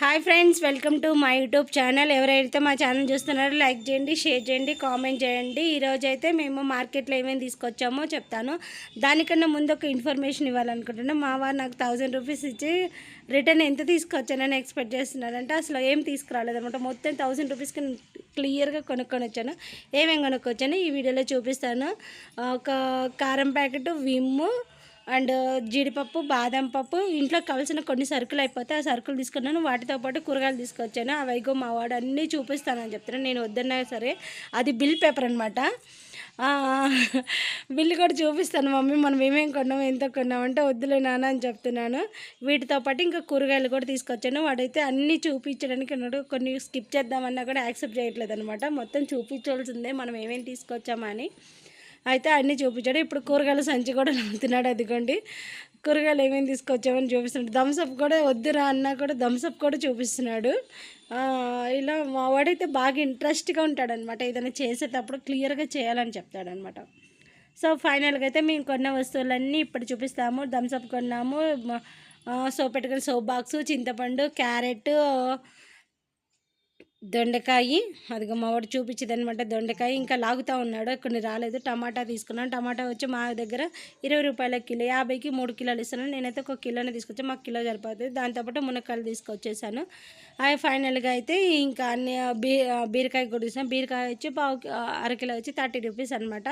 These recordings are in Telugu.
Hi friends, welcome to my YouTube channel. ఎవరైతే మా ఛానల్ చూస్తున్నారో లైక్ చేయండి, షేర్ చేయండి, కామెంట్ చేయండి. ఈరోజు అయితే మేము మార్కెట్లో ఏమేమి తీసుకొచ్చామో చెప్తాను. దానికన్నా ముందు ఒక ఇన్ఫర్మేషన్ ఇవ్వాలనుకుంటున్నాను. మా వారు నాకు 1000 రూపీస్ ఇచ్చి రిటర్న్ ఎంత తీసుకొచ్చానని ఎక్స్పెక్ట్ చేస్తున్నారంటే అసలు ఏం తీసుకురాలేదనమాట. మొత్తం 1000 రూపీస్కి క్లియర్గా కొనుక్కొని వచ్చాను. ఏమేమి కొనుక్కొచ్చాను ఈ వీడియోలో చూపిస్తాను. ఒక కారం ప్యాకెట్, విమ్ అండ్ జీడిపప్పు, బాదం పప్పు, ఇంట్లో కావాల్సిన కొన్ని సరుకులు అయిపోతే ఆ సరుకులు తీసుకున్నాను. వాటితో పాటు కూరగాయలు తీసుకొచ్చాను. అవైగో మా వాడు అన్నీ చూపిస్తానని చెప్తున్నాను. నేను వద్దన్నా సరే అది బిల్ పేపర్ అనమాట. బిల్లు కూడా చూపిస్తాను. మమ్మీ మనం ఏమేమి కొన్నాము, ఎంత కొన్నామంటే వద్దులే నాన్న అని చెప్తున్నాను. వీటితో పాటు ఇంకా కూరగాయలు కూడా తీసుకొచ్చాను. వాడైతే అన్నీ చూపించడానికి అన్నాడు. కొన్ని స్కిప్ చేద్దామన్నా కూడా యాక్సెప్ట్ చేయట్లేదు అనమాట. మొత్తం చూపించాల్సిందే మనం ఏమేమి తీసుకొచ్చామని. అయితే అన్నీ చూపించాడు. ఇప్పుడు కూరగాయల సంచి కూడా నమ్ముతున్నాడు. అదిగోండి కూరగాయలు ఏమేమి తీసుకొచ్చామని చూపిస్తున్నాడు. థమ్స్అప్ కూడా వద్దురా అన్నా కూడా థమ్స్అప్ కూడా చూపిస్తున్నాడు. ఇలా మా వాడైతే బాగా ఇంట్రెస్ట్గా ఉంటాడనమాట. ఏదైనా చేసేటప్పుడు క్లియర్గా చేయాలని చెప్తాడనమాట. సో ఫైనల్గా అయితే మేము కొన్న వస్తువులన్నీ ఇప్పుడు చూపిస్తాము. థమ్స్అప్ కొన్నాము, సోప్ పెట్టుకుని సోప్ బాక్సు, చింతపండు, క్యారెట్, దొండకాయ, అదిగో మా వాడు చూపించేది అనమాట. దొండకాయ ఇంకా లాగుతూ ఉన్నాడు, కొన్ని రాలేదు. టమాటా తీసుకున్నాను. టమాటా వచ్చి మా దగ్గర 20 రూపాయల కిలో, 50కి 3 కిలోలు ఇస్తున్నాను. నేనైతే ఒక కిలోనే తీసుకొచ్చాను, మాకు కిలో సరిపోతుంది. దాంతోపాటు మునక్కాయలు తీసుకొచ్చేసాను. అవి ఫైనల్గా అయితే ఇంకా అన్ని బీరకాయ కూడా తీసుకున్నాను. బీరకాయ వచ్చి అరకిలో వచ్చి 30 రూపీస్ అనమాట.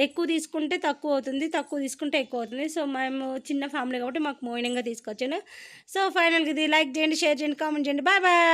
ఎక్కువ తీసుకుంటే తక్కువ అవుతుంది, తక్కువ తీసుకుంటే ఎక్కువ అవుతుంది. సో మేము చిన్న ఫ్యామిలీ కాబట్టి మాకు మోయినంగా తీసుకొచ్చాను. సో ఫైనల్గా ఇది లైక్ చేయండి, షేర్ చేయండి, కామెంట్ చేయండి. Bye bye.